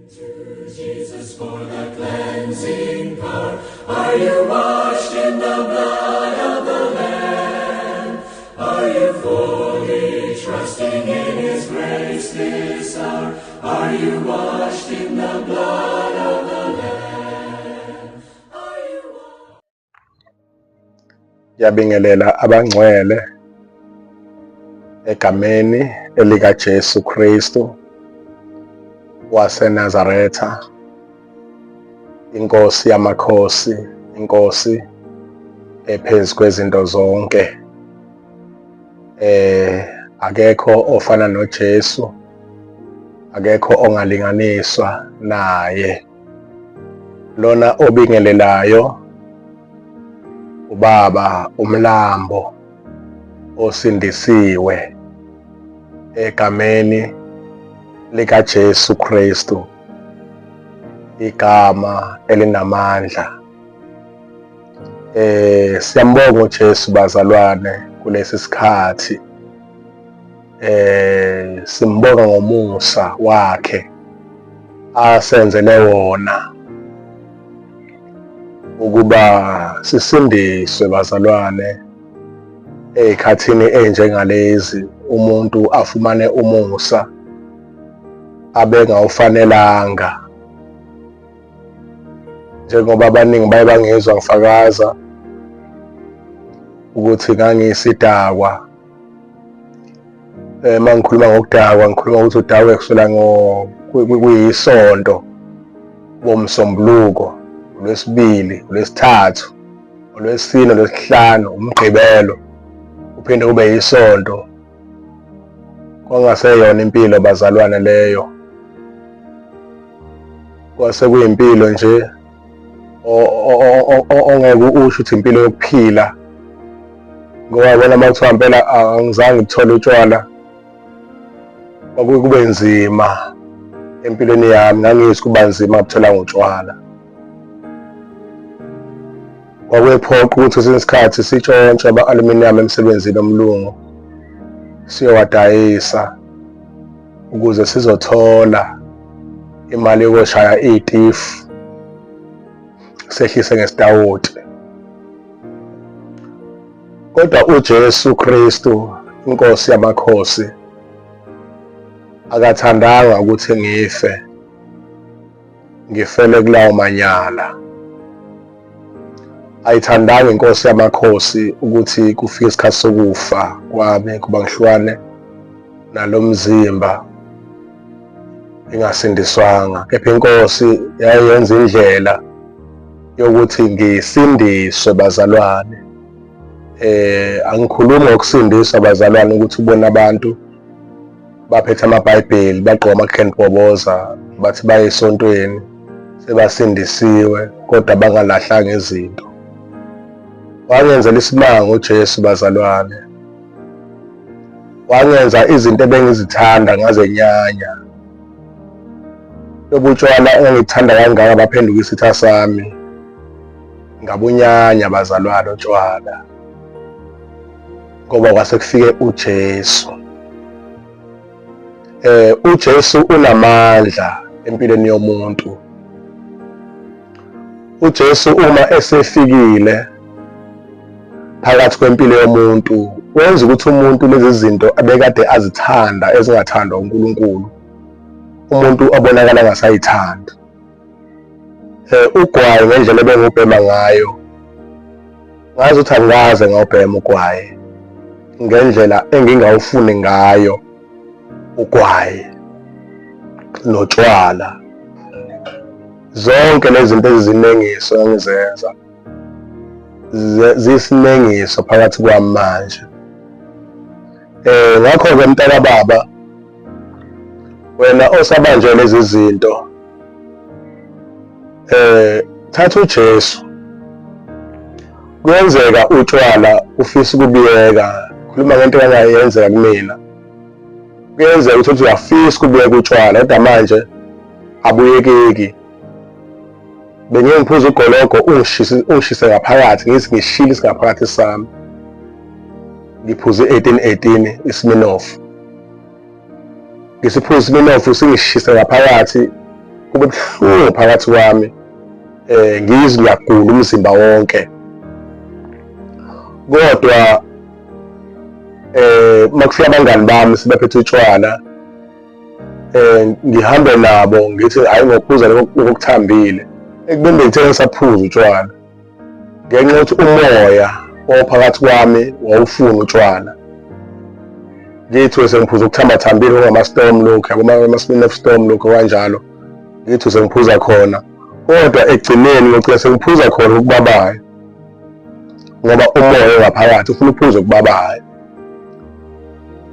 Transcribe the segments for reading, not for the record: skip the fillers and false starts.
Jesus for the cleansing power. Are you washed in the blood of the Lamb? Are you fully trusting in His grace this hour? Are you washed in the blood of the Lamb? Are you washed? Yabingelela abangcwele egameni elika Jesu Kristu waseNazaretha, inkosi yamakhosi, inkosi ephezu kwezinto zonke. Akekho ofana noJesu, akekho ongalinganiswa naye. Lona obingelelayo ubaba umlambo osindisiwe egameni lika Jesu Kristu, igama elinamandla. Siyambonga uJesu bazalwane kulesi sikhathi. Simbonga ngomusa wakhe asenzele wona ukuba sisindiswe bazalwane ezikhathini enjengalezi, umuntu afumane umusa abengawufanelanga. Njengoba abaningi baye bangezwa ngifakaza ukuthi ngangiyisidakwa. Mangikhuluma ngokudakwa, ngikhuluma ukuthi udakwe kusukela kuyisonto, bomsombuluko, uLwesibili, uLwesithathu, uLwesine, uLwesihlanu, uMgqibelo, uphinde kube yisonto. Kwangaseyona impilo bazalwane leyo, kwase kuyimpilo nje ongeke usho ukuthi impilo yokuphila. Ngoba bona makuthiwa impela angizange ngithole utshwala, kube nzima empilweni yami. Ngangizwa kuba nzima ukuthola utshwala. Kwakuyephoqa ukuthi kwesinye isikhathi sitshontshe ama-aluminium emsebenzini omlungu siyowadayisa ukuze sizothola imali yokushaya itifu sehlise ngesitawuti. Kodwa uJesu Kristu, inkosi yamakhosi, akathandanga ukuthi ngifele kulawo manyala. Ayithandanga inkosi yamakhosi ukuthi kufike isikhathi sokufa kwami, kuba ngihlukane nalo mzimba ingasindiswanga. Kepha inkosi yayenza indlela yokuthi ngisindiswe bazalwane. Angikhulumi ngokusindiswa bazalwane ukuthi ubone abantu baphethe amabhayibheli, bagqoka amakhendibhoboza, bathi baye esontweni sebasindisiwe kodwa bangalahlanga izinto. Wangenzela isimanga uJesu bazalwane. Wangenza izinto ebengizithanda ngazenyanya. Lobutshwala engithanda kangaka baphenduka isitha sami, ngabunyanya bazalwane utshwala. Ngoba kwase kufike uJesu. uJesu unamandla empilweni yomuntu. uJesu uma esefikile phakathi kwempilo yomuntu, wenza ukuthi umuntu lezi zinto abekade azithanda ezingathandwa uNkulunkulu, umuntu abonakala angasayithanda. Ugwayi ngendlela ebengubhema ngayo, ngazi ukuthi angikaze ngawubhema ugwayi ngendlela engingawufuni ngayo ugwayi notshwala. Zonke lezi zinto ezizinengiso engizenza zisinengiso phakathi kwami manje. Ngakho-ke mntaka baba, wena osabanjwe lezi zinto, thatha uJesu. Kuyenzeka utshwala ufisa ukubiyeka, khuluma ngento engayenzeka kumina. Kuyenzeka ukuthi uyafisa ukubiyeka utshwala kodwa manje abuyekeki. Bengiphuza ugologo ungishise ngaphakathi, ngithi ngishile isingaphakathi sami. Ngiphuze 1818 iSmirnoff. Ngisiphuza iSmirnoff singishise ngaphakathi kube buhlungu phakathi kwami, ngizwe ngiyagula umzimba wonke. Kodwa makufika abangani bami sebephethe utshwala, ngihambe nabo ngithi hayi ngokuphuza lokuthambile, ekubeni ngithe ngisaphuza utshwala ngenxa yokuthi umoya ophakathi kwami wawufuna utshwala. Ngithi sengiphuza ukuthambathambile ngama-storm lokhu, ama-Smirnoff Storm lokhu kanjalo, ngithi sengiphuza khona, kodwa ekugcineni ngigcina sengiphuza khona okubabayo ngoba umoya ngaphakathi ufuna uphuze okubabayo.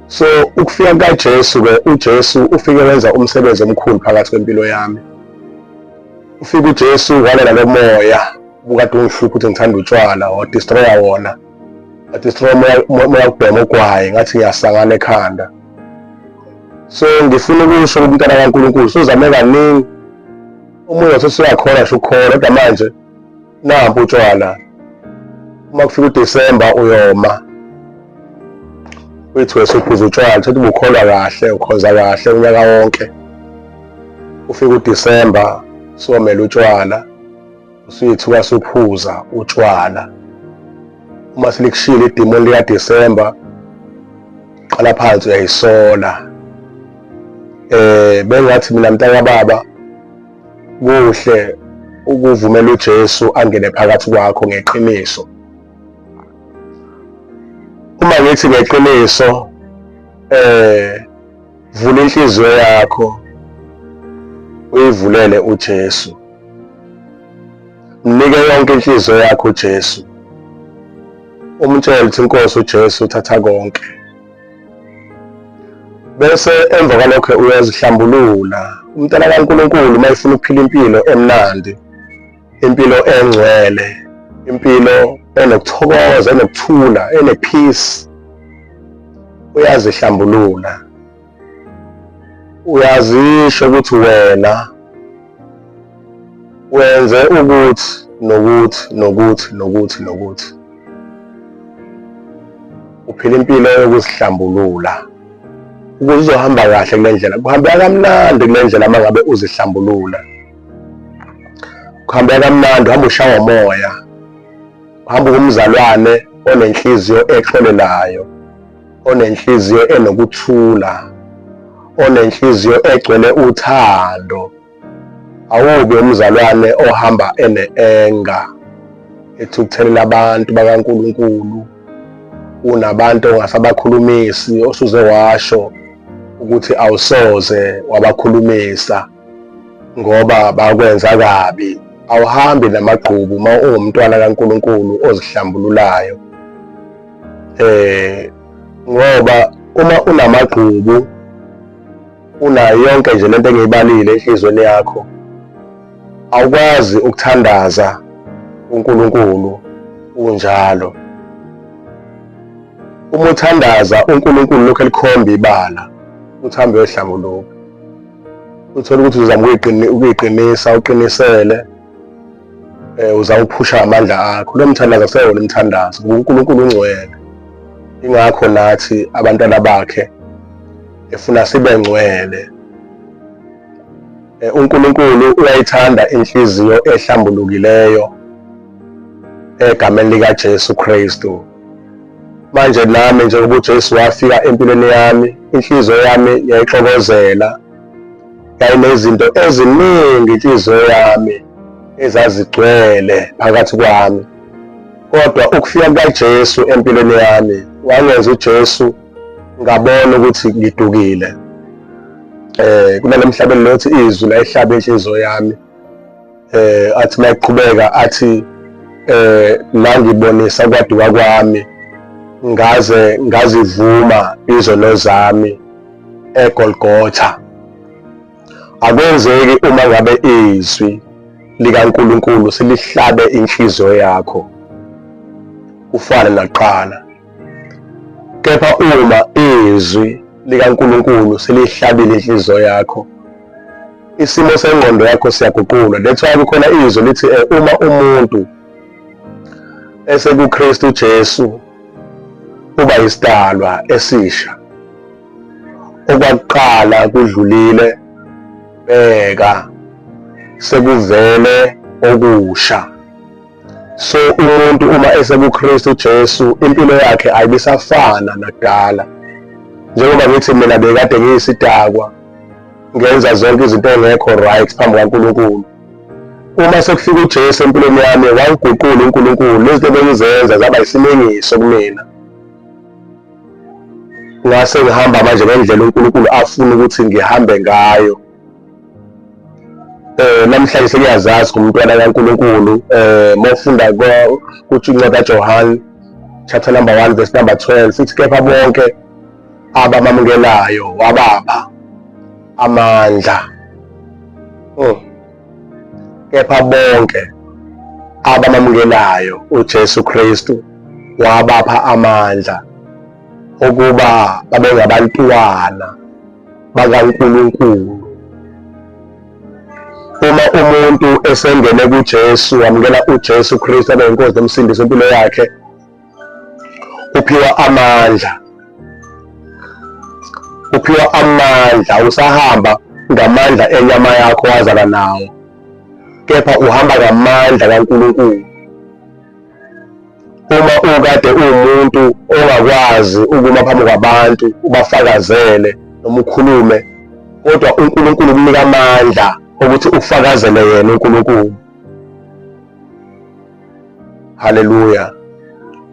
So ukufika kaJesu-ke, uJesu ufike wenza umsebenzi omkhulu phakathi kwempilo yami. Ufike uJesu walela lo moya ukade ungihlupha ukuthi ngithanda utshwala, wadestroya wona, wadestroya moya ukubhema ugwayi ngathi ngiyasangana ekhanda. So ngifuna ukusho kumntana kaNkulunkulu, sozame kaningi umoya sesiyakhona nje ukukhola, kodwa manje nampu utshwala. Uma kufika uDisemba uyoma, uyithi usuphuza utshwala, uthi ubukholwa kahle, ukhoza kahle unyaka wonke. Ufika uDisemba somela utshwala, usuyithi wasuphuza utshwala. Uma selikushila idimoni likaDisemba, qala phansi uyayisola. Bengathi mina mntaka baba, kuhle ukuvumela uJesu angene phakathi kwakho ngeqiniso. Uma ngithi ngeqiniso, vula inhliziyo yakho uyivulele uJesu, mnike yonke inhliziyo yakho uJesu, umtshele ukuthi Nkosi uJesu uthatha konke. Bese emva kwalokho uyazihlambulula. Umntana kaNkulunkulu uma efuna ukuphila impilo emnandi, impilo engcwele, impilo enokuthokoza, enokuthula, enepeace, uyazihlambulula. Uyazisho ukuthi wena wenze ukuthi nokuthi nokuthi nokuthi nokuthi. Uphila impilo yokuzihlambulula ukuze uzohamba kahle kule ndlela. Kuhambeka kamnandi kule ndlela uma ngabe uzihlambulula. Kuhambeka kamnandi, uhamba ushawa umoya, uhamba kumzalwane onenhliziyo exolelayo, onenhliziyo enokuthula, onenhliziyo egcwele uthando. Awubi umzalwane ohamba ene-enga, ethi ukuthelela abantu bakaNkulunkulu, unabantu ongasabakhulumisi, osuze washo ukuthi awusoze wabakhulumisa ngoba bakwenza kabi. Awuhambi namagqubu uma uwumntwana kaNkulunkulu ozihlambululayo. Ngoba uma unamagqubu, unayo yonke nje lento engiyibalile enhlizweni yakho, awukwazi ukuthandaza uNkulunkulu unjalo. Uma uthandaza uNkulunkulu lokho elikhomba ibala, uthambe uyohlambuluka. Uthola ukuthi uzama ukuyiqinisa, uqinisele, uzama ukuphusha amandla akho. Lo mthandazo akusewona umthandazo, uNkulunkulu ungcwele. Ingakho nathi abantwana bakhe efuna sibe ngcwele. uNkulunkulu uyayithanda inhliziyo ehlambulukileyo egameni likaJesu Kristu. Manje nami njengoba uJesu wafika empilweni yami, inhliziyo yami yayixokozela, yayinezinto eziningi inhliziyo yami ezazigcwele phakathi kwami. Kodwa ukufika kaJesu empilweni yami wangenza uJesu ngabona ukuthi ngidukile. Kunalemhlabeni lothi izwi la ihlaba inhliziyo yami, athi mayiqhubeka athi la ngibonisa kwaduka kwami ngaze ngazivuma izono zami eGolgotha. Akwenzeki uma ngabe izwi likaNkulunkulu selihlabe inhliziyo yakho ufane naqala, kepha uma izwi likaNkulunkulu selihlabile inhliziyo yakho, isimo sengqondo yakho siyaguqulwa. That's why kukhona izwi lithi uma umuntu esekuKristu Jesu uba isidalwa esisha, okwakuqala kudlulile, bheka sekuvele okusha. So umuntu uma esekuKristu Jesu impilo yakhe ayibisafana nakudala. Njengoba ngithi mina bekade ngiyisidakwa ngenza zonke izinto engekho right phambi kaNkulunkulu. Uma sekufika uJesu empilweni yami wangiguqula uNkulunkulu, lezi zinto bengizenza zaba isimengiso kumina. Ngase ngihamba manje ngendlela uNkulunkulu afuna ukuthi ngihambe ngayo. Namhlanje sekuyazazi kumntwana kaNkulunkulu mawufunda kuncwadi kaJohane chapter number 1 verse number 12 sithi kepha bonke abamamukelayo wababa amandla. Kepha bonke abamamukelayo uJesu Kristu wabapha amandla ukuba babe ngabantwana bakaNkulunkulu. Uma umuntu esengene kuJesu wamukela uJesu Kristu abe inkosi nomsindisi empilo yakhe, uphiwa amandla. Uphiwa amandla, usahamba ngamandla enyama yakho wazala nawo, kepha uhamba ngamandla kaNkulunkulu. Uma ukade umuntu ongakwazi ukuma phambi kwabantu ubafakazele noma ukhulume, kodwa uNkulunkulu kunika amandla ukuthi ufakazele yena uNkulunkulu. Haleluya.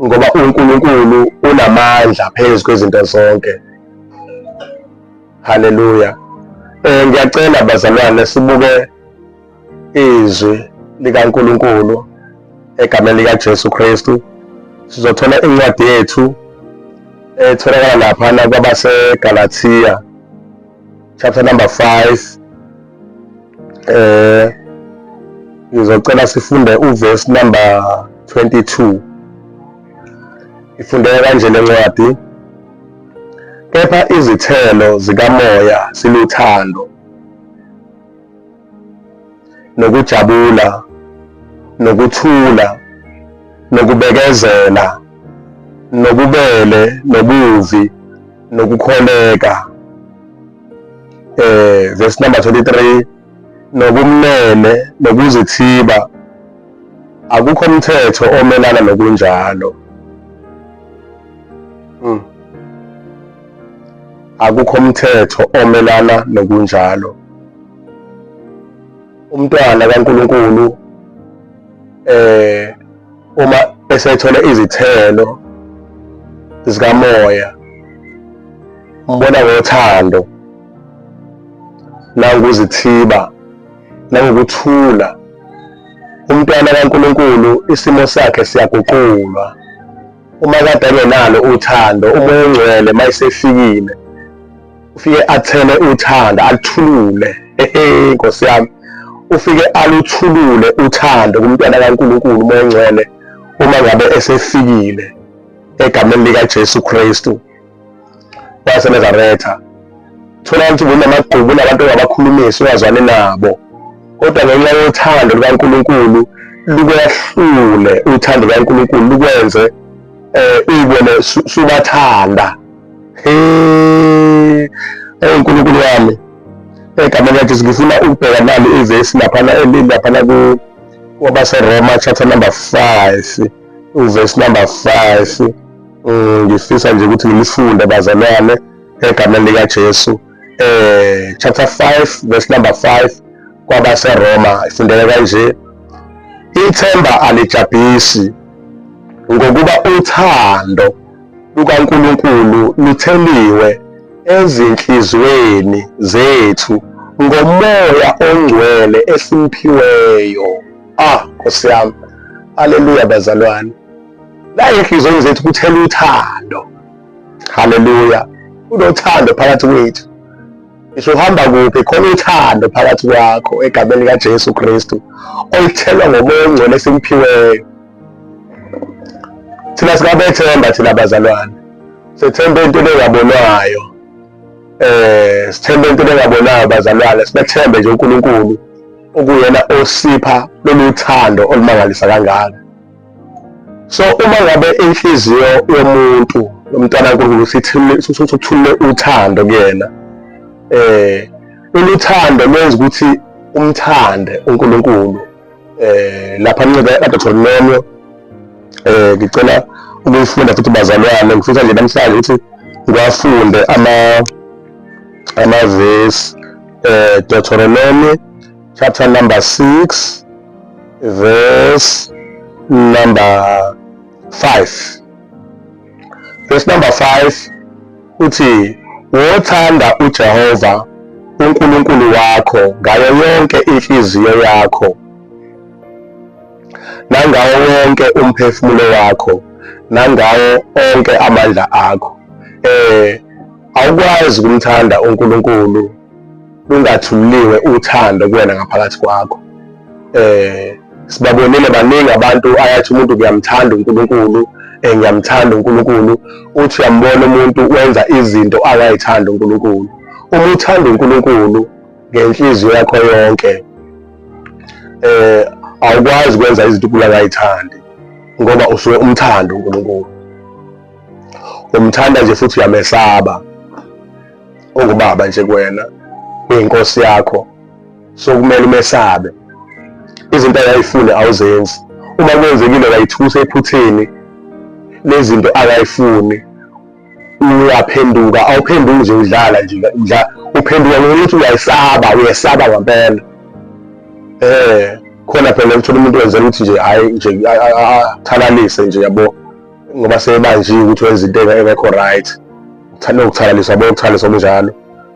Ngoba uNkulunkulu unamandla phezu kwezinto zonke. Haleluya. Ngiyacela bazalwane sibuke izwi likaNkulunkulu egameni likaJesu Kristu. Sizothola incwadi yethu etholakala laphana kwabaseGalatia chapter number 5. Ngizocela sifunde uverse number 22. Ifundeka kanje le ncwadi. Kepha izithelo zikamoya siluthando, nokujabula, nokuthula, nokubekezela, nobubele, nobuvi, nokukholeka. Verse number 23. Nobumnene, nokuzithiba, akukho umthetho omelana nokunjalo. Akukho umthetho omelana nokunjalo. Umntwana kaNkulunkulu uma esethola izithelo zikamoya umbona ngothando, nangokuzithiba, nangokuthula. Umntwana kaNkulunkulu isimo sakhe siyaguqulwa. Uma kade engenalo uthando, umoya ongcwele mayisefikile ufike athele uthando, aluthulule. Nkosi yami, ufike aluthulule uthando kumntwana kaNkulunkulu umoya ongcwele uma ngabe esefikile egameni likaJesu Kristu waseNazaretha. Thola ukuthi kunamagqubu nabantu abakhulumisi ungazwani nabo, kodwa ngenxa yothando likaNkulunkulu lukwehlule uthando likaNkulunkulu lukwenze ubone subathanda. uNkulunkulu wami egameni likaJesu ngifuna ukubheka nalo ivesi laphana kwabaseRoma chapter number 5 uverse number 5. Ngifisa nje ukuthi ngilifunde bazalwane egameni likaJesu. Chapter 5 verse number 5 kwabaseRoma ifundeka kanje. Ithemba alijabhisi, ngokuba uthando lukaNkulunkulu lutheliwe ezinhliziyweni zethu ngomoya ongcwele esimphiweyo. Nkosi yami, haleluya bazalwane. La enhliziyweni zethu kuthela uthando. Haleluya. Kunothando phakathi kwethu. Ngisho uhamba kuphi khona uthando phakathi kwakho egameni likaJesu Kristu olithelwa ngomoya ongcwele esimphiweyo. Thina sikabethemba thina bazalwane. Sithemba into engabonwayo. Sithemba into engabonwayo bazalwane. Sibethembe nje uNkulunkulu okuyena osipha lolu thando olumangalisa kangaka. So uma ngabe inhliziyo yomuntu nomntwana kaNkulunkulu sithule uthando kuyena, uluthando lwenza ukuthi umthande uNkulunkulu. Lapha ncike kaDeuteronomy ngicela ukuyifunda futhi bazalwane, ngifisa nje namhlanje ukuthi ngiwafunde ama-verse Deuteronomy chapter number 6 verse number 5. Verse number 5 uthi, wothanda uJehova uNkulunkulu wakho ngayo yonke inhliziyo yakho nangawo wonke umphefumulo wakho nangawo onke amandla akho. Awukwazi ukumthanda uNkulunkulu lungathuliwe uthando kuwena ngaphakathi kwakho. Sibabonile baningi abantu ayathi umuntu ngiyamthanda uNkulunkulu, ngiyamthanda uNkulunkulu, uthi uyambona umuntu wenza izinto akayithanda uNkulunkulu. Uma uthanda uNkulunkulu ngenhliziyo yakho yonke, awukwazi ukwenza izinto uNkulunkulu akayithandi ngoba usuke umthanda uNkulunkulu. Umthanda nje futhi uyamesaba, ungubaba nje kuwena, uyinkosi yakho, so kumele umesabe. Izinto akayifuni awuzenzi. Uma kwenzekile wayithusa ephutheni lezinto akayifuni, uyaphenduka. Awuphenduki nje udlala nje, uphenduka ngokuthi uyesaba ngempela. Khona phela uthola umuntu wenzela ukuthi nje hayi nje athalalise nje, yabo, ngoba sebanjiwe ukuthi wenza into engekho right. Uthanda ukuthalaliswa, yabo, ukuthalaliswa kunjalo.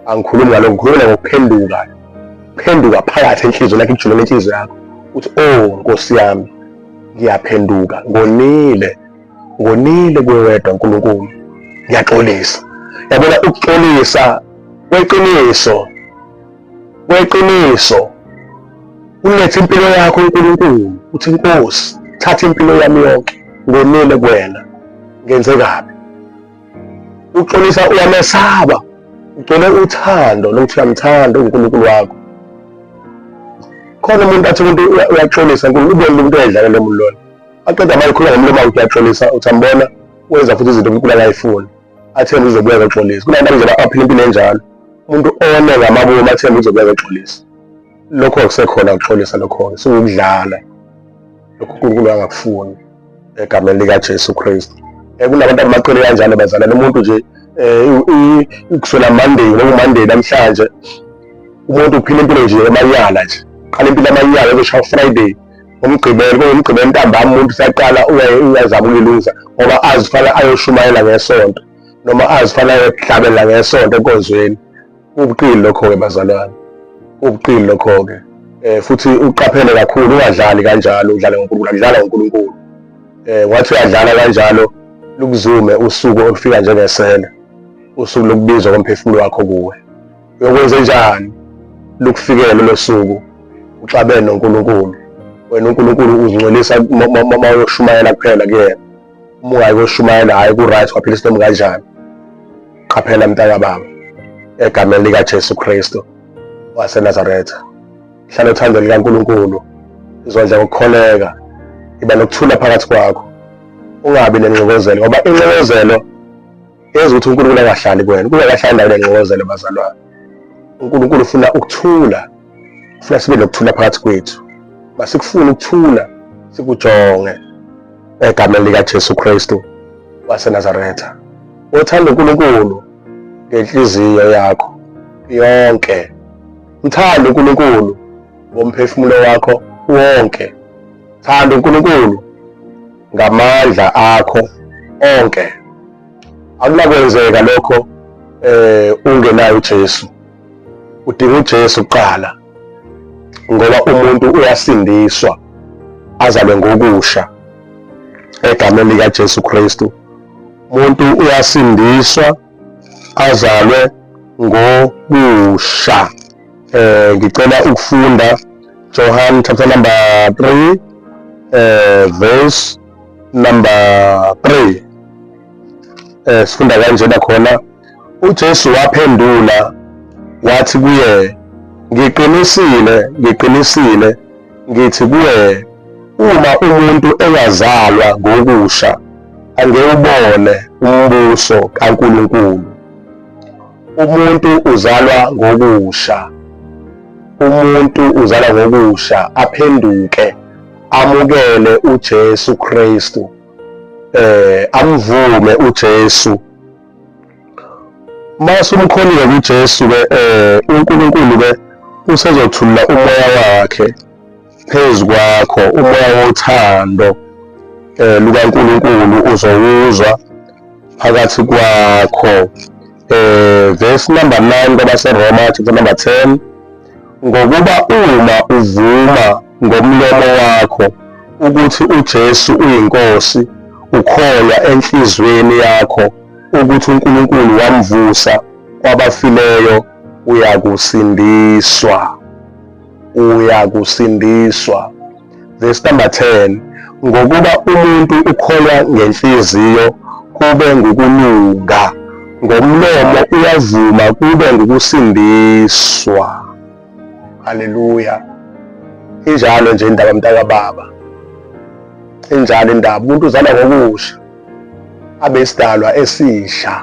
Angikhulumi ngalokho, ngikhuluma ngokuphenduka. Phenduka phakathi enhliziyo lakho, ijulele inhliziyo yakho uthi, oh Nkosi yami, ngiyaphenduka, ngonile kuwe wedwa uNkulunkulu, ngiyaxolisa. Yabona ukuxolisa kweqiniso ulethe impilo yakho uNkulunkulu, uthi Nkosi, thatha impilo yami yonke, ngonile kuwena, ngenze kabi. Ukuxolisa uyamesaba, ugcwele uthando lokuthi uyamthanda uNkulunkulu wakho. Khona umuntu athi umuntu uyaxolisa uNkulunkulu, ubone umuntu oyedlalela umuntu lona, aqeda manje khuluma ngomlomo wakhe uyaxolisa, uthi ambona wenza futhi izinto uNkulunkulu akayifuni, athemba uzobuya exolisa. Kunabantu nje abaphila impilo enjalo, umuntu one ngamabomu athemba uzobuya exolisa. Lokho akusekhona ukuxolisa, lokho sekudlala, lokho uNkulunkulu angakufuni egameni likaJesu Kristu. Kunabantu abamaqele kanjalo bazalana, umuntu nje kusona Monday noma Monday namhlanje umuntu uphila impilo nje emanyala nje, qala impilo amanyala ezosha Friday, ngomgqibelo ntambama umuntu usaqala uyazama ukuyilungisa ngoba azifana ayoshumayela ngesonto noma azifana ayohlabela ngesonto enkonzweni. Ubuqili lokho-ke bazalwane, ubuqili lokho-ke. Futhi uqaphele kakhulu, ungadlali kanjalo, udlale ngoNkulunkulu, akudlala ngoNkulunkulu. Wathi uyadlala kanjalo lukuzume usuku olufika njengesela, usuku lokubizwa komphefumulo wakho kuwe. Uyokwenze njani lukufikele lo suku uxabene noNkulunkulu? Wena uNkulunkulu uzingcolisa uma uyoshumayela kuphela kuyena. Uma ungayoshumayela hayi ku-right, waphila isintomi kanjani? Qaphela mntaka baba, egameni likaJesu Kristu waseNazaretha. Hlala uthando likaNkulunkulu, izondla ngokukholeka, iba nokuthula phakathi kwakho, ungabi nenxokozelo, ngoba inxokozelo yenza ukuthi uNkulunkulu angahlali kuwena. uNkulunkulu akahlali ndawo nenxokozelo bazalwane. uNkulunkulu ufuna ukuthula, ufuna sibe nokuthula phakathi kwethu. Masikufuna ukuthula, sikujonge egameni likaJesu Kristu waseNazaretha. Uthanda uNkulunkulu ngenhliziyo yakho yonke. Mthanda uNkulunkulu ngomphefumulo wakho wonke. Thanda uNkulunkulu ngamandla akho onke. Akunakwenzeka lokho ungenayo uJesu. Udinga uJesu kuqala, ngoba umuntu uyasindiswa azalwe ngokusha egameni likaJesu Kristu. Umuntu uyasindiswa azalwe ngokusha. Ngicela ukufunda John chapter number 3 verse number 3. Sifunda kanjena khona, uJesu waphendula wathi kuye, ngiqinisile ngithi kuwe, uma umuntu engazalwa ngokusha angewubone umbuso kaNkulunkulu. Umuntu uzalwa ngokusha. umuntu uzala ngokusha aphenduke amukele uJesu Kristu, amvume uJesu. Mase umkhonile kuJesu ke uNkulunkulu ke usezothula umoya wakhe phezu kwakho, umoya wothando lukaNkulunkulu uzowuzwa phakathi kwakho. Verse number 9 kwabaseRoma chapter number 10, ngokuba uma uvuma ngomlomo wakho ukuthi uJesu uyinkosi, ukholwa enhliziyweni yakho ukuthi uNkulunkulu wamvusa kwabafileyo, uyakusindiswa. Verse number 10, ngokuba umuntu ukholwa ngenhliziyo kube ngukulunga, ngomlomo uyavuma kube ngukusindiswa. Haleluya. Injalo nje indaba mntakababa, injalo indaba. Umuntu uzalwa ngokusha abe isidalwa esisha.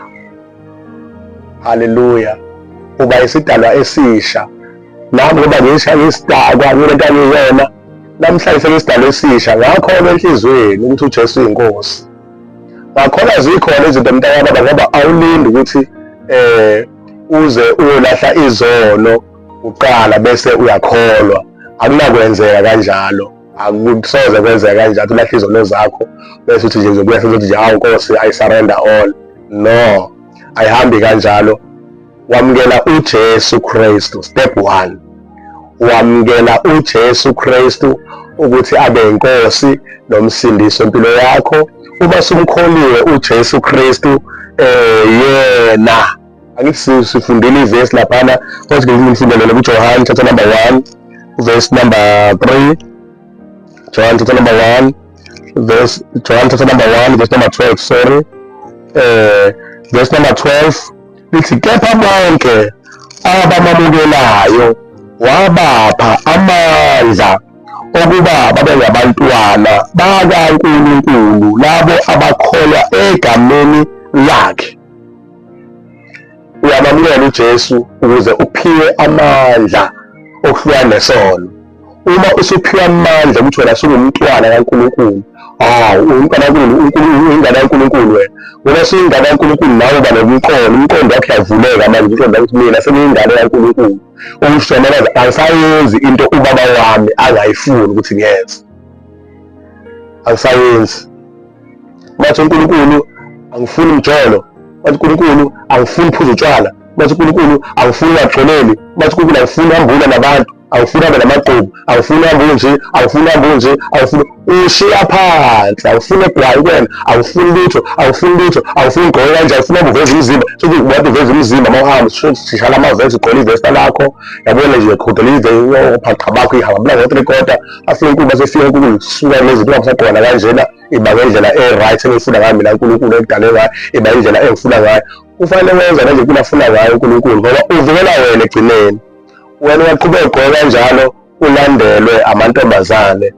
Haleluya. Uba isidalwa esisha. Nami ngoba ngisidakwa ngilento angiyona, namhlanje sengisidalwa esisha, ngakholwa enhliziyweni ukuthi uJesu uyinkosi. Ngakholwa zikhona izinto mntakababa ngoba awulindi ukuthi uze uyolahla izono uqala bese uyakholwa. Akunakwenzeka kanjalo, akusoze kwenzeka kanjalo. Ulahla izono zakho bese uthi nje uzobuya futhi nje hawu Nkosi I surrender all. No, ayihambi kanjalo. Wamukela uJesu Kristu, step 1. Wamukela uJesu Kristu ukuthi abe inkosi nomsindisi wempilo yakho. Uma sumkholiwe uJesu Kristu yena, angithi sifundile ivesi laphana othi ngifundele kuJohn chapter number 1 verse number 3. John chapter number 1 verse 12, sorry. Verse number 12 lithi, kepha bonke abamamukelayo wabapha amandla okuba babe ngabantwana bakaNkulunkulu, labo abakholwa egameni lakhe. Uyamamukela uJesu ukuze uphiwe amandla okuhlukana nesono. Uma usuphiwe amandla ukuthi wena usungumntwana kaNkulunkulu, umntwana kaNkulunkulu, ingane kaNkulunkulu wena. Wena usuyingane kaNkulunkulu, nawe uba umqondo wakho uyavuleka manje ukuthi ukuthi mina sengiyingane kaNkulunkulu. Ukusho manje angisayenzi into ubaba wami angayifuni ukuthi ngiyenze. Angisayenzi. Bathi uNkulunkulu angifuni umjolo, bathi uNkulunkulu angifuni uphuza utshwala, bathi uNkulunkulu angifuni ungagxoleli, bathi uNkulunkulu angifuni uhambula nabantu, awufuna abe namagqubu, awufuna uhambe nje, awufuna uhambe nje, awufuna ushiya phansi, awufuna egwayi kwena, awufuni lutho, awufuni ugqoke kanje, awufuna uveze umzimba. Sokuthi ubantu uveze umzimba mawuhamba sishala amavesi ugqoke ivesta lakho, yabona nje khudelize ophaqa bakho ihamba ngo-3/4, afike uNkulunkulu basefika uNkulunkulu suka lezi zinto ngisaqona kanjena, iba ngendlela e-right engifuna ngayo mina uNkulunkulu ekudale ngayo, iba indlela engifuna ngayo. Kufanele wenza nje into afuna ngayo uNkulunkulu ngoba uvikela wena egcineni. Wena uyaqhubeka ugqoke kanjalo ulandelwe amantombazane,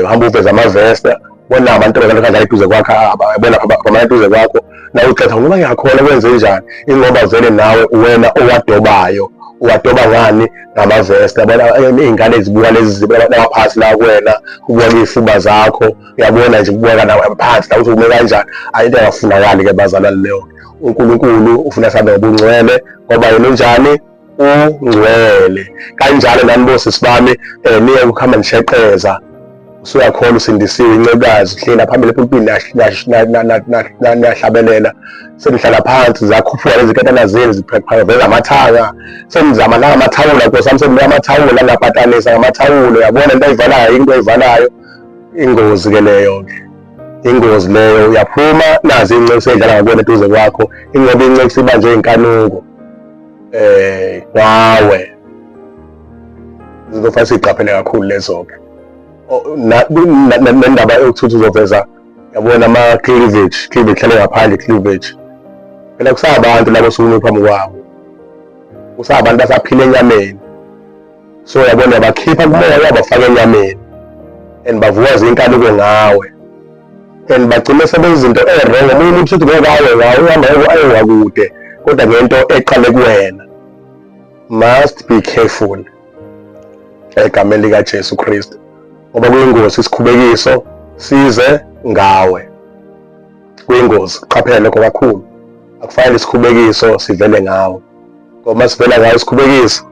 uhamba uveza amavesta, bona amantombazane kadlala eduze kwakho, bona abamana eduze kwakho, nawe uqetha ngoba ngiyakholwa kwenze njani, ingoba vele nawe wena owadobayo, uwadoba ngani ngamavesta. Bona iy'ngane ezibuka lezi zibona phansi la kuwena, kubuka iy'fuba zakho, uyabona nje kubuka nawe phansi la ukuthi ume kanjani. Into engafunakali ke bazalwane leyo. uNkulunkulu ufuna sihambe ngobungcwele ngoba yena unjani? Ungcwele. Kanjalo nami bosisi bami niye ukuhamba nisheqeza, usuyakholwa usindisiwe, incekazi uhleli phambili epumpini nahlabelela, senihlala phansi zakhuphuka lezi nkatana zenu zipheveza amathanga, senizama nangamathawulo nkosami, senibeka amathawulo angabhatanisa ngamathawulo, yabona into ayivalayo, into ayivalayo. Ingozi ke leyo ke, ingozi leyo. Uyaphuma nazi inceki seyidlala ngakubona eduze kwakho, ingoba inceki sibanjwe inkanuko ngawe. Izinto fanele siyiqaphele kakhulu lezo-ke. Nendaba yokuthi uzoveza, yabona ama-cleavage hlale ngaphandle, cleavage phela kusabantu labo osukume phambi kwabo, kusabantu basaphila enyameni, so yabona bakhipha kumoya wabafaka enyameni and bavuka zinkanuko ngawe and bagcine sebenza izinto e-wrong. Omunye umuntu uthi ngawe uhamba ayowakude kodwa ngento eqale kuwena. Must be careful, egameni likaJesu Kristu, ngoba kuyingozi isikhubekiso size ngawe. Kuyingozi, qaphela lokho kakhulu. Akufanele isikhubekiso sivele ngawe, ngoba sivela ngawe isikhubekiso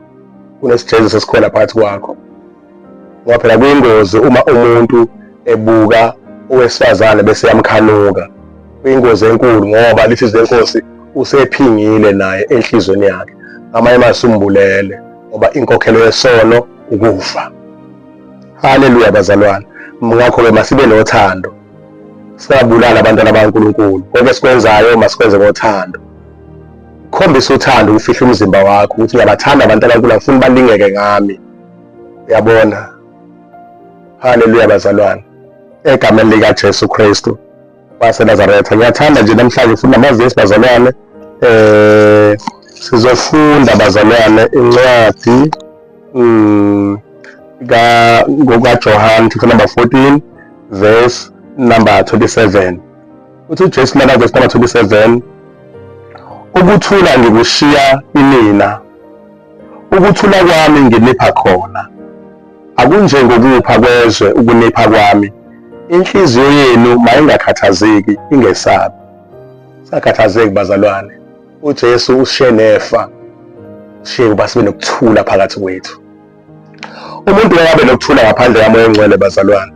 kunesijeziso esikhona phakathi kwakho. Ngoba phela kuyingozi uma umuntu ebuka owesifazane bese yamkhanuka. Kuyingozi enkulu ngoba lithi lenkosi usephingile naye enhlizweni yakhe. Ngamanye masumbulele ngoba inkokhelo yesono ukufa. Haleluya bazalwane. Ngakho-ke masibe nothando. Singabulala abantwana bakaNkulunkulu. Konke esikwenzayo masikwenze ngothando. Khombisa uthando ufihla umzimba wakho ukuthi ngiyabathanda abantwana bakaNkulunkulu, ngifuna balingeke ngami. Uyabona? Haleluya bazalwane. Egameni likaJesu Kristu waseNazaretha. Ngiyathanda nje namhlanje ufunda amavesi bazalwane. Sizofunda bazalwane incwadi kaJohane chapter number 14 verse number 27. Uthi uJesu lana verse number 27, ukuthula ngikushiya inina, ukuthula kwami nginipha khona, akunjengokupha kwezwe ukunipha kwami. Inhliziyo yenu mayingakhathazeki, ingesabi. Sakhathazeki bazalwane. uJesu ushiye nefa, ushiye ukuba sibe nokuthula phakathi kwethu. Umuntu uyabe nokuthula ngaphandle kaMoya Oyingcwele bazalwane.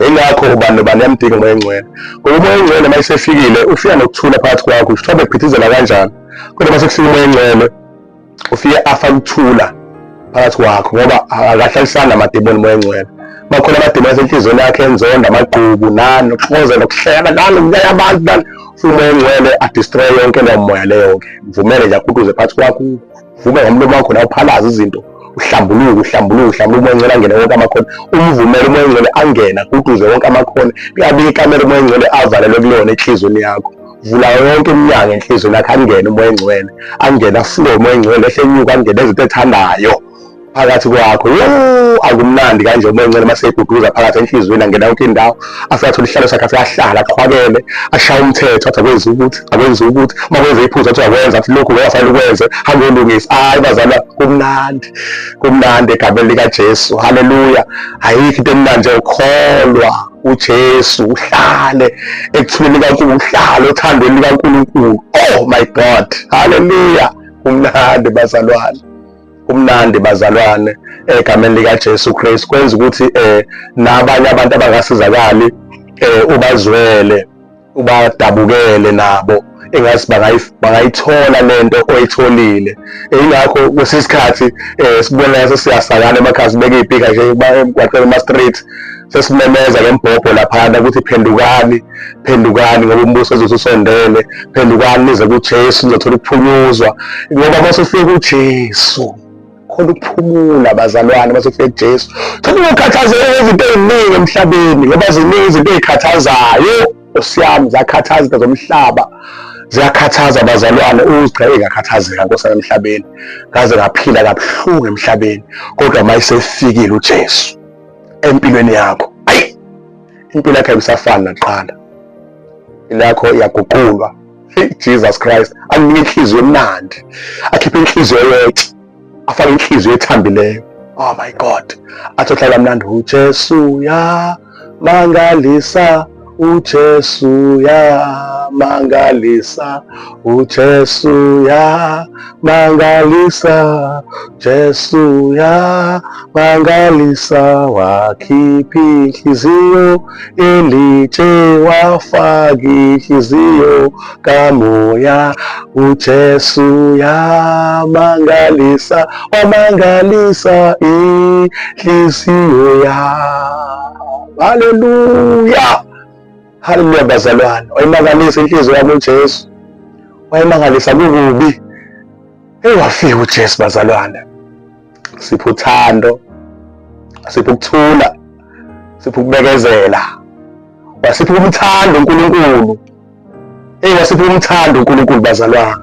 Ingakho ubani yamdinga uMoya Oyingcwele. Ngoba uMoya Oyingcwele mayisefikile ufika nokuthula phakathi kwakho, usithobe kuphithizela kanjani. Kodwa mase kufika uMoya Oyingcwele ufike afake ukuthula phakathi kwakho ngoba akahlalisana namadimoni uMoya Oyingcwele. Bakhona amadimoni asenhliziyweni yakhe enzonda, amagqubu nani, nokuxokozela, nokuhleka nani, ukuyaya abantu nani. uMoya Oyingcwele adestroy yonke leyo moya leyo ke. Vumele nje aquduze phakathi kwakho, vume ngomlomo wakho la uphalaza izinto. Uhlambuluke uMoya Oyingcwele angene wonke amakhona. Umvumele uMoya Oyingcwele angena aquduze wonke amakhona. Kuyabe ikamela uMoya Oyingcwele avalelwe kulona enhliziyweni yakho. Vula yonke iminyango enhliziyweni yakho, angene uMoya Oyingcwele, angene aflow uMoya Oyingcwele, ehlenyuka angene izinto ethandayo phakathi kwakho. Akumnandi kanje uMoya Oyingcwele mase eguduza phakathi enhliziyweni, angena yonke indawo, asathola ihlalo sakhe asahlala aqhwakele, ashaya umthetho athi akwenza ukuthi uma kwenza iphuzu athi akwenza, athi lokhu kuyafanele ukwenze, hambe ulungise. Hayi bazalwa, kumnandi egameni likaJesu. Haleluya. Ayikho into emnandi nje ukholwa uJesu, uhlale ekuthuleni kaNkulunkulu, uhlale othandweni likaNkulunkulu. Oh my God. Haleluya. Kumnandi bazalwane egameni likaJesu Kristu. Kwenza ukuthi nabanye abantu abangasizakali ubazwele, ubadabukele nabo, engazi bangayithola lento oyitholile. Ingakho kwesisikhathi sibona yaso siyasakala emakhaya, sibeke ipika nje emgwaqweni ema-street, sesimemeza ngembhobho laphana ukuthi phendukani ngoba umbuso ususondele, phendukani nize kuJesu nizothola ukuphunyuzwa. Ngoba masufika kuJesu khona ukuphumula bazalwane, masufika kuJesu thola ukukhathazeka izinto eziningi emhlabeni, ngoba ziningi izinto ezikhathazayo. Osiyami zakhathaza izinto zomhlaba, ziyakhathaza bazalwane. Uziqhele ngakhathazeka nkosana emhlabeni, ngaze ngaphila kabuhlungu emhlabeni, kodwa mayisefikile uJesu empilweni yakho, ayi, impilo yakho ayisafani nakuqala. Impilo yakho iyaguqulwa. Jesus Christ akunike inhliziyo emnandi, akhiphe inhliziyo yethu, afake inhliziyo ethambileyo. Oh my God. Athi ohlala kamnandi, uJesu yamangalisa, uJesu yamangalisa, uJesu yamangalisa, Jesu yamangalisa, wakhipha inhliziyo elitshe, wafaka inhliziyo kaMoya. uJesu yamangalisa, wamangalisa inhliziyo ya. Haleluya. Haleluya bazalwane. Wayimangalisa inhliziyo yami uJesu, wayimangalisa kukubi. Wafika uJesu bazalwane. Sipho uthando, sipho ukuthula, sipho ukubekezela, wasipho umthando uNkulunkulu. Wasipho umthando uNkulunkulu bazalwane.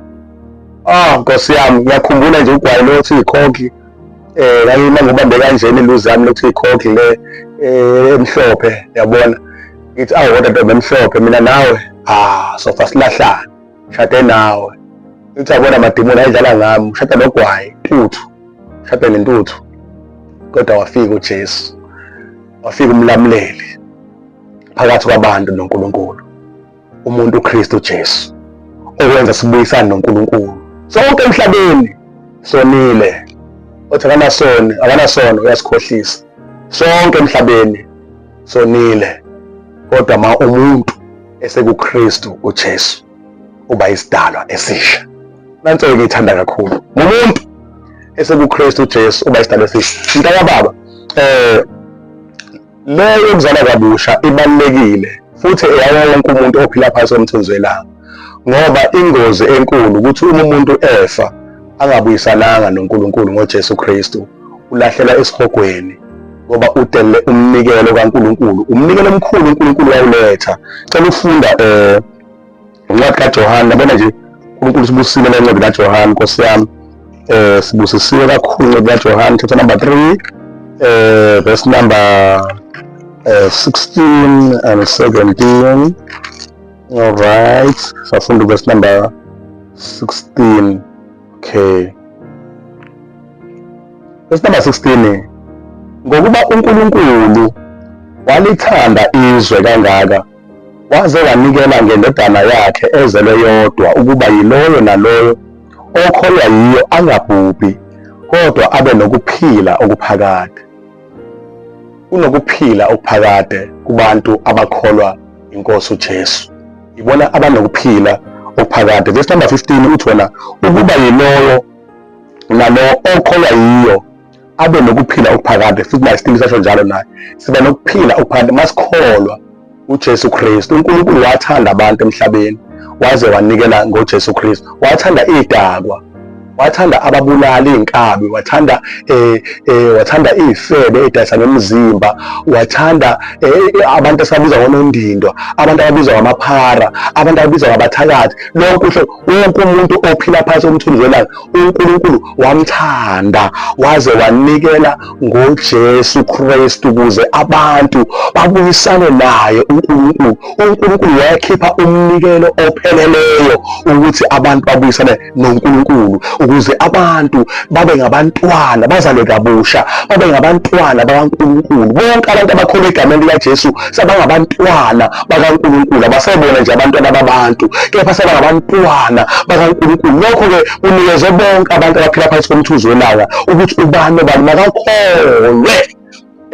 Nkosi yami, ngiyakhumbula nje ugwayi lo othi ikhokhi, kanye mangibambe kanjena iluzi yami lokuthi ikhokhi le emhlophe, yabona. Ngithi kodwa ntombi emhlophe mina nawe sofa silahlana, shade nawe. Ngithi yabona amadimoni ayidlala ngami, shada nogwayi, intuthu, shade nentuthu. kodwa wafika uJesu, wafika umlamuleli phakathi kwabantu noNkulunkulu, umuntu uKristu Jesu, okwenza sibuyisane noNkulunkulu. Sonke emhlabeni sonile, othi akanasono uyasikhohlisa. Sonke emhlabeni sonile, kodwa ma umuntu esekuKristu uJesu uba isidalwa esisha. Nanso ngiyithanda kakhulu. Umuntu esekuKristu Jesu uba isidalwa esisha. Mntaka baba, leyo yokuzalwa kabusha ibalulekile futhi eyawo wonke umuntu ophila phansi komthunzi welanga, ngoba ingozi enkulu ukuthi uma umuntu efa angabuyisananga noNkulunkulu ngoJesu Kristu, ulahlela esihogweni, ngoba udelele umnikelo kaNkulunkulu, umnikelo omkhulu uNkulunkulu wawuletha. Cela ufunda incwadi kaJohane, yabona nje uNkulunkulu sibusile lencwadi kaJohane, Nkosi yami, sibusisiwe kakhulu incwadi kaJohane, chapter number 3, verse number 16 and 17. All right, safunda verse number 16. Okay, verse number 16. Ngokuba uNkulunkulu walithanda izwe kangaka, waze wanikela ngendodana yakhe ezelwe yodwa, ukuba yiloyo naloyo okholwa yiyo angabhubhi, kodwa abe nokuphila okuphakade. Kunokuphila okuphakade kubantu abakholwa inkosi uJesu. Ibona abanokuphila okuphakade. Verse number 15 uthi wona, ukuba yiloyo naloyo okholwa yiyo abe nokuphila okuphakade. Futhi naye isithembiso sasho njalo, naye siba nokuphila okuphakade masikholwa uJesu Kristu. uNkulunkulu wathanda abantu emhlabeni waze wanikela ngoJesu Kristu. Wathanda idakwa, wathanda ababulala iy'nkabi, wathanda iy'febe ey'dayisa nomzimba, wathanda abantu esabiza ngonondindwa, abantu ababizwa ngamaphara, abantu ababizwa ngabathakathi. Lonke wonke umuntu ophila phansi komthunzi welanga uNkulunkulu wamthanda waze wanikela ngoJesu Kristu ukuze abantu babuyisane naye uNkulunkulu. uNkulunkulu wayakhipha umnikelo opheleleyo ukuthi abantu babuyisane noNkulunkulu, ukuze abantu babe ngabantwana, bazalwe kabusha, babe ngabantwana bakaNkulunkulu. Bonke abantu abakholwa egameni likaJesu sabangabantwana bakaNkulunkulu, abasebona nje abantwana babantu, kepha sabangabantwana bakaNkulunkulu. Lokho-ke unikezwe bonke abantu abaphila phansi komthunzi welanga ukuthi ubani nobani makakholwe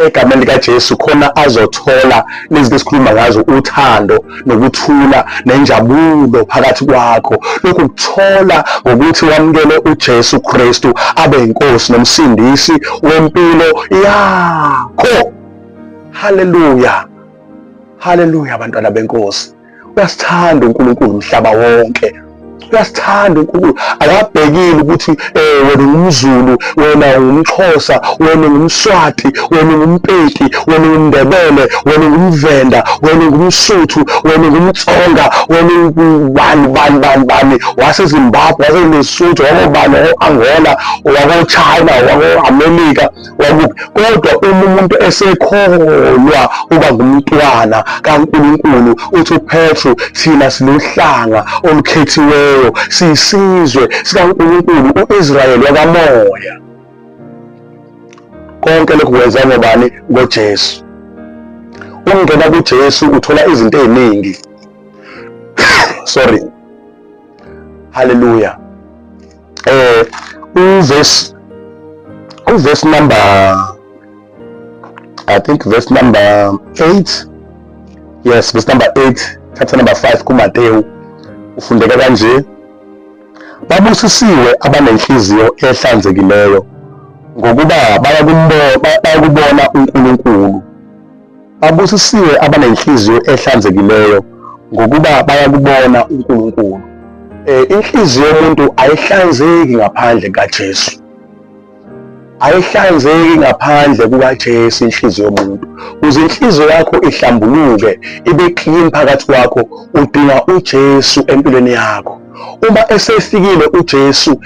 egameni likaJesu, khona azothola lezi esikhuluma ngazo, uthando nokuthula nenjabulo phakathi kwakho. Lokhu kuthola ngokuthi wamukele uJesu Kristu abe inkosi nomsindisi wempilo yakho. Haleluya, haleluya abantwana benkosi. Uyasithanda uNkulunkulu umhlaba wonke, uyasithanda uNkulunkulu. Akabhekile ukuthi wena ungumZulu, wena ungumXhosa, wena ungumSwati, wena ungumPedi, wena ungumNdebele, wena ungumVenda, wena ungumSuthu, wena ungumTsonga, wena ungubani waseZimbabwe, waseLesotho, wakobani, wako-Angola, wako-China, wako-Amerika, wakuphi. Kodwa uma umuntu esekholwa uba ngumntwana kaNkulunkulu, uthi uPetru, thina siluhlanga olukhethiweyo, siyisizwe sikaNkulunkulu, u-Israyeli wakamoya. Konke lokhu kwenza ngobani? NgoJesu. Ungena kuJesu uthola izinto eziningi. Sorry. Hallelujah. Verse number, I think verse number 8. Yes, verse number 8, chapter number 5 kuMateyu. Ufundeka kanje: babusisiwe abanenhliziyo ehlanzekileyo, ngokuba bayakubona uNkulunkulu. Babusisiwe abanenhliziyo ehlanzekileyo, ngokuba bayakubona uNkulunkulu. Inhliziyo yomuntu ayihlanzeki ngaphandle kaJesu, ayihlanzeki ngaphandle kukaJesu. Inhliziyo yomuntu, ukuze inhliziyo yakho ihlambuluke, ibe clean phakathi kwakho, udinga uJesu empilweni yakho. Uma esefikile uJesu,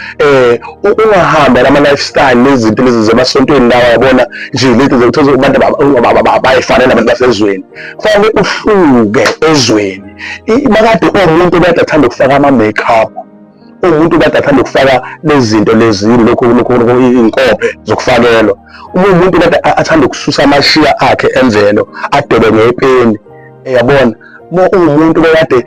ungahamba lama-lifestyle nezinto lezi zemasontweni lawa, yabona nje lento zokuthola abantu bayifana nabantu basezweni. Kufanele uhluke ezweni. Makade umuntu obade athanda ukufaka ama-makeup, umuntu kade athanda ukufaka lezi zinto lezi lokhu inkophe zokufakelwa. Umuntu kade athanda ukususa amashiya akhe emvelo adebe ngepeni, yabona. Umuntu bekade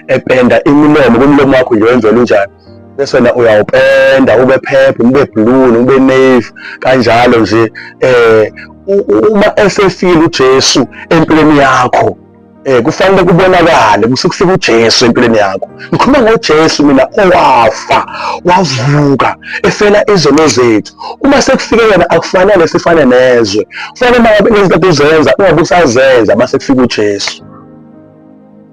ependa imilomo kumlomo wakho nje wemvelo unjani, bese wena uyawupenda ube purple, ube blue, ube navy kanjalo nje. Uma esefile uJesu empilweni yakho, kufanele kubonakale kusekufika uJesu empilweni yakho. Ngikhuluma ngoJesu mina owafa wavuka efela izono zethu. Uma sekufike yena akufanele sifane nezwe, kufanele uma ngezinto uzenza ungabe usazenza base kufika uJesu.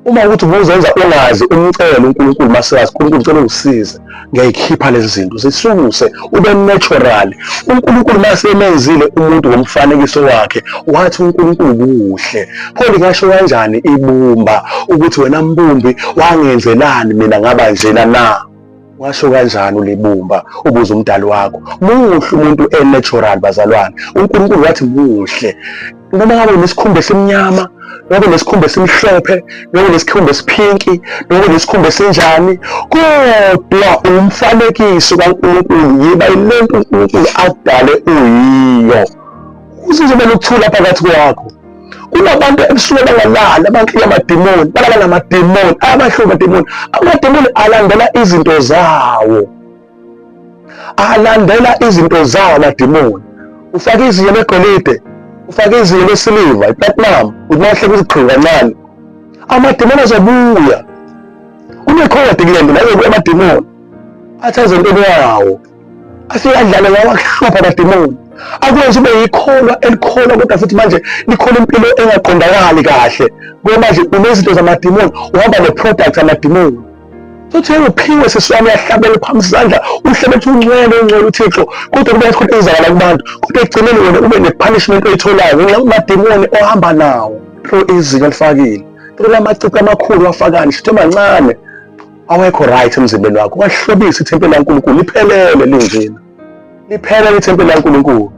Uma ukuthi ubuzenza ungazi umcelo uNkulunkulu masazi uNkulunkulu ucela ukusiza, ngiyayikhipha lezi zinto zisuse ube natural. uNkulunkulu masemenzile umuntu ngomfanekiso wakhe wathi uNkulunkulu kuhle. Pho ngisho kanjani ibumba ukuthi wena mbumbi wangenzelani mina ngaba njena na? Washo kanjani ulibumba ubuza umdali wakho? Muhle umuntu natural bazalwane. uNkulunkulu wathi muhle. Noma ngabe nesikhumba esimnyama, noma nesikhumba esimhlophe, noma nesikhumba esiphinki, noma nesikhumba esinjani, kodwa umfanekiso kaNkulunkulu yiba ilento uNkulunkulu adale uyiyo. Usizobe lokuthula phakathi kwakho. Kunabantu ebusuke bangalala abanhlula amadimoni, balala namadimoni, abahlula amadimoni. Amadimoni alandela izinto zawo. Alandela izinto zawo amadimoni. Ufaka izinto legolide, ufaka izinto lesiliva, iplatinum, unahle kuziqhinga kancane. Amadimoni azobuya. Unekhodi kulento nayo amadimoni. Athaze into yawo. Afike adlale ngawo akuhlupha amadimoni. Akwenza ube yikholwa elikholwa kodwa futhi manje likhola impilo engaqondakali kahle. Ngoba manje unezinto zamadimoni, uhamba ne-product amadimoni. Futhi uphiwe seswami yahlabela phambi izandla, uhlebethe ungcwele uThixo, kodwa kube khona ezakala kubantu. Kodwa egcineni wena ube ne-punishment oyitholayo ngenxa yamadimoni ohamba nawo. Through izinto alifakile. Through lamaciko amakhulu wafakani, shithe mancane. Awekho right emzimbeni wakho. Wahlobisa ithempeli laNkulunkulu liphelele linjena. Liphelele ithempeli laNkulunkulu.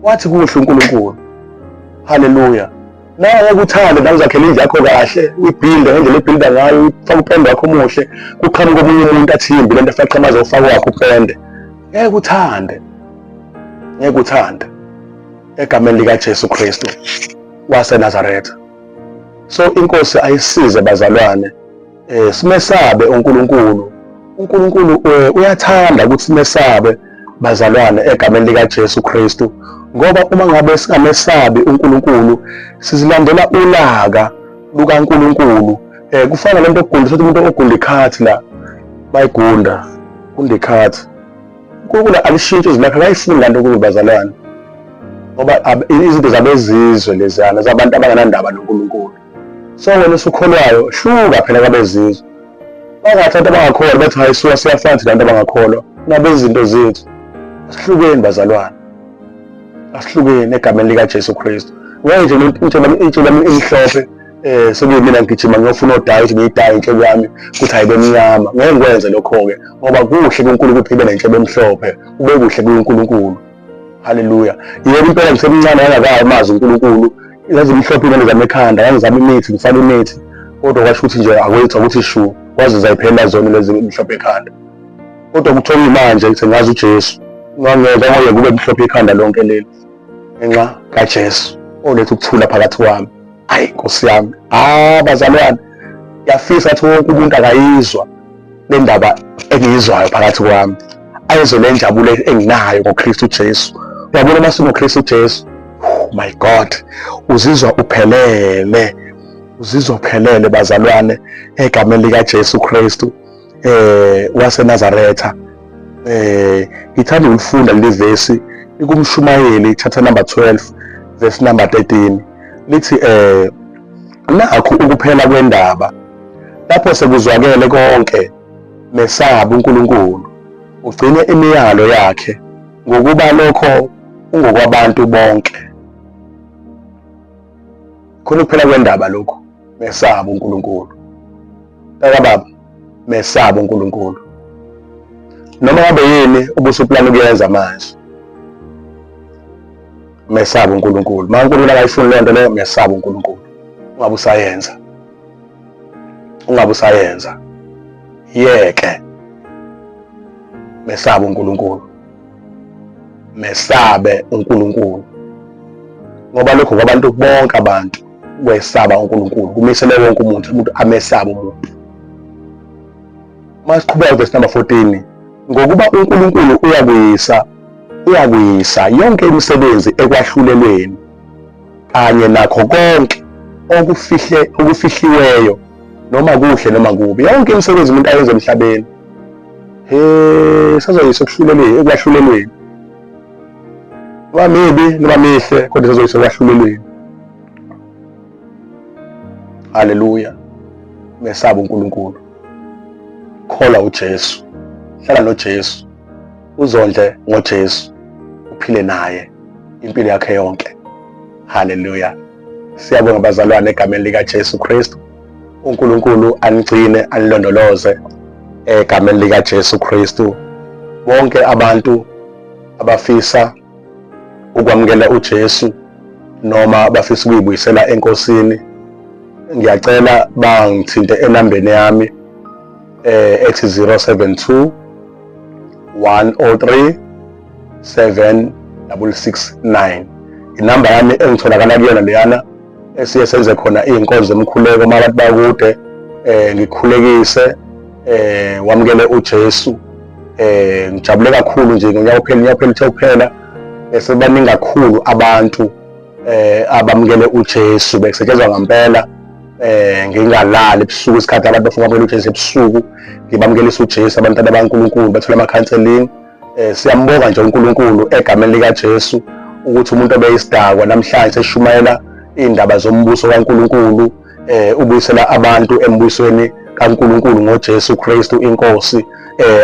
Wathi kuhle uNkulunkulu. Hallelujah. Nawe ukuthanda nawe uzakhela indlu yakho kahle, uyibhilde ngendlela ebhilda ngayo, ufaka upende wakho omuhle, kuqhamuka omunye umuntu athimbi lento efaka amazi ofaka wakho upende. Ngeke uthande. Ngeke uthande. Egameni lika Jesu Kristu waseNazaretha. So inkosi ayisize bazalwane. Simesabe uNkulunkulu. uNkulunkulu uyathanda ukuthi simesabe bazalwane egameni lika Jesu Kristu. Ngoba uma ngabe singamesabi uNkulunkulu sizilandela ulaka lukaNkulunkulu. Kufana lento okugunda umuntu ogunda ikhathi la bayigunda gunda ikhathi. uNkulunkulu alishintshe izilakha akayifuni lento kubazalwane. Ngoba izinto zabezizwe lezana zabantu abanganandaba noNkulunkulu. So wena usukholwayo hluka phela kwabezizwe. Bangathi abantu abangakholwa bathi hayisuka siyafana nabantu abangakholwa. Nabezinto zethu asihlukeni bazalwane. Asihlukene egameni lika Jesu Kristu. Ngenje into lami imhlophe sekuyimina ngigijima ngiyofuna odaya ukuthi ngiyidaye inhloko yami ukuthi ayibe mnyama. Ngeke ngikwenze lokho ke ngoba kuhle kuNkulunkulu iphile nenhloko emhlophe ube kuhle kuNkulunkulu. Hallelujah. Yebo impela ngisemncane ngakazi amazi uNkulunkulu. Lezi mhlophe ingane zami ekhanda ngizama imithi ngifaka imithi kodwa kwasho ukuthi nje akwethu ukuthi shu wazi zayiphela zona lezi mhlophe ekhanda. Kodwa kuthola manje ngithi ngazi uJesu. Ngangenza ngoye kube mhlophe ekhanda lonke leli. Ngenxa kaJesu oletha ukuthula phakathi kwami. Hayi Nkosi yami. Bazalwane. Yafisa ukuthi wonke umuntu akayizwa le ndaba engiyizwayo phakathi kwami. Ayizwe le njabulo enginayo ngoKristu Jesu. Uyabona mase ngoKristu Jesu. My God. Uzizwa uphelele. Uzizwa uphelele bazalwane egameni lika Jesu Kristu waseNazaretha. Ngithanda ukufunda le verse ikumshumayeli chapter number 12 verse number 13 lithi nakho ukuphela kwendaba lapho sekuzwakele konke mesaba uNkulunkulu ugcine imiyalo yakhe ngokuba lokho ungokwabantu bonke. Khona ukuphela kwendaba lokho mesaba uNkulunkulu. Baba mesaba uNkulunkulu. Noma ngabe yini ubusuplana ukuyenza manje. Mesaba uNkulunkulu. Manje uNkulunkulu akayifuni lento leyo mesaba uNkulunkulu. Ungabe usayenza. yeke mesabe uNkulunkulu, mesabe uNkulunkulu, ngoba lokho kwabantu bonke abantu kwesaba uNkulunkulu kumisele wonke umuntu amesabe umuntu. Masiqhubeka verse number 14, ngokuba uNkulunkulu uyakuyisa yonke imisebenzi ekwahlulelweni kanye nakho konke okufihliweyo noma kuhle noma kubi, yonke imisebenzi umuntu ayenza emhlabeni sazoyisa ekwahlulelweni, noma mibi noma mihle, kodwa sazoyisa ekwahlulelweni. Haleluya. Mesaba uNkulunkulu, khola uJesu, hlala noJesu, uzondle ngoJesu, uphile naye impilo yakhe yonke. Haleluya. Siyabonga bazalwane egameni likaJesu Kristu. uNkulunkulu anigcine anilondoloze egameni likaJesu Kristu. Bonke abantu abafisa ukwamukela uJesu noma bafisa ukuyibuyisela enkosini, ngiyacela bangithinte enambeni yami ethi 072 103 7669. Inamba yami engitholakala kuyona leyana esiye senze khona iy'nkonzo zemkhuleko uma abantu bakude, ngikhulekise wamukele uJesu. Ngijabule kakhulu nje ngonyawo phela uthe ukuphela bese baningi kakhulu abantu abamukele uJesu bekusetshenzwa ngempela. Ngingalali ebusuku isikhathi abantu bafuna ukwamukela uJesu ebusuku, ngibamukelisa uJesu abantwana baNkulunkulu bathola ama-counselling. Siyambonga nje uNkulunkulu egameni likaJesu ukuthi umuntu obeyisidakwa namhlanje seshumayela iy'ndaba zombuso kaNkulunkulu, ubuyisela abantu embusweni kaNkulunkulu ngoJesu Kristu inkosi.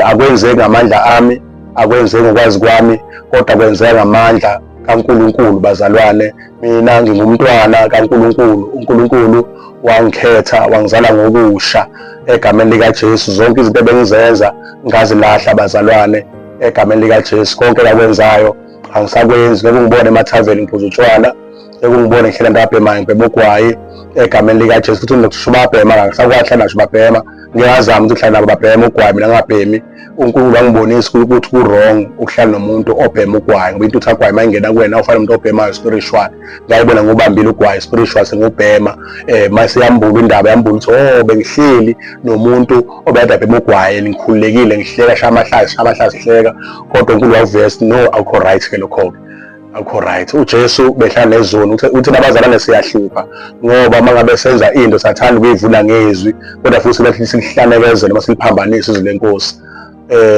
Akwenzeki ngamandla ami, akwenzeki ngokwazi kwami, kodwa kwenzeka ngamandla kaNkulunkulu. Bazalwane, mina ngingumntwana kaNkulunkulu. uNkulunkulu wangikhetha, wangizala ngokusha egameni likaJesu. Zonke izinto ebengizenza ngazilahla bazalwane egameni likaJesu. Konke lakwenzayo angisakwenzi. Ngeke ngibone emathaveni ngiphuza utshwala, ngeke ngibone ngihlela ndabhemayo ngibhema ugwayi egameni likaJesu. Futhi ngizokusho babhema, angisakwahla nasho babhema, ngiyazama ukuthi uhlala nabo babhema ugwayi, mina ngingabhemi. uNkulunkulu wangibonisa ukuthi ku-wrong ukuhlala nomuntu obhema ugwayi, ngoba intuthu agwayi uma ingena kuwena ufana nomuntu obhemayo spiritual. Ngayibona ngubambile ugwayi spiritual sengubhema. Mase yambula indaba, yambula ukuthi bengihleli nomuntu obekade abhema ugwayi, ngikhululekile, ngihleka, shaya amahlasi hleka, kodwa uNkulunkulu wavesa no, akukho right ke lokho-ke, akukho right. uJesu behlala nezoni, uthi nabazalwane siyahlupha ngoba uma ngabe senza into sathanda ukuyivula ngezwi, kodwa futhi silihlanekeze noma siliphambanise izwi lenkosi.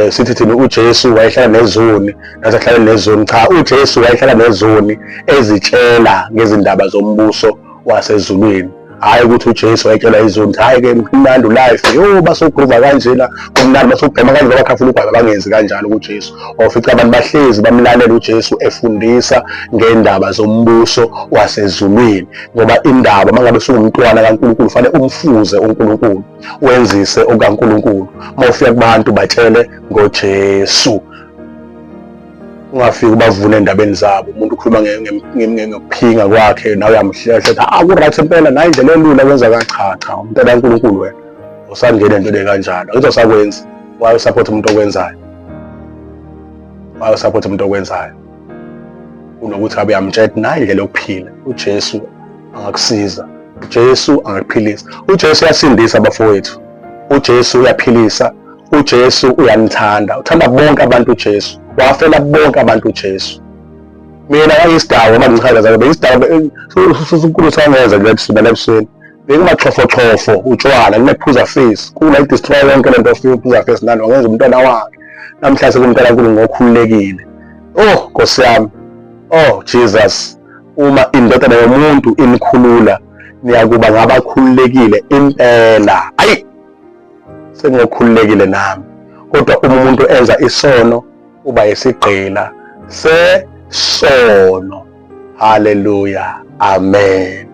Sithi thina uJesu wayehlala nezoni, nathi ahlale nezoni. Cha, uJesu wayehlala nezoni ezitshela ngezindaba zombuso wasezulwini, hhayi ukuthi uJesu wayetshela izoni. Hhayi-ke kumnandi life, basogruva kanjena, kumnandi basogqema kanje, bakhafula ugwayi, bangenzi kanjalo kuJesu. Wafica abantu bahlezi bamlalela uJesu efundisa ngendaba zombuso wasezulwini, ngoba indaba uma ngabe sungumntwana kaNkulunkulu fanele umfuze uNkulunkulu, wenzise okaNkulunkulu. Uma ufika kubantu batshele ngoJesu, ungafiki ubavune endabeni zabo. Umuntu ukhuluma ngokuphinga kwakhe, nawe uyamhlehleta, ku-right impela, nayo indlela elula kwenza cha, umntwana kaNkulunkulu wena usangena entweni kanjalo. Ngizosakwenza wayosapotha umuntu okwenzayo, wayosapotha umuntu okwenzayo, kunokuthi abe uyamtshela nayo indlela yokuphila. uJesu angakusiza, uJesu angakuphilisa. uJesu uyasindisa abafowethu, uJesu uyaphilisa, uJesu uyanithanda, uthanda bonke abantu uJesu, wafela bonke abantu uJesu. Mina ngayisidawo uma ngichaza zabe isidawo uNkulunkulu sangenza kulebusibela ebusweni, bengimaxhofoxhofo utshwala, nginephuza face, kula destroy yonke lento ofika uphuza face nani wangenza umntwana wakhe. Namhlanje kumntwana kaNkulunkulu ngokhululekile. Nkosi yami, Jesus, uma indodana yomuntu inikhulula, niyakuba ngabakhululekile impela. Ayi, sengikhululekile nami. Kodwa uma umuntu enza isono uba yisigqila sesono. Haleluya, amen.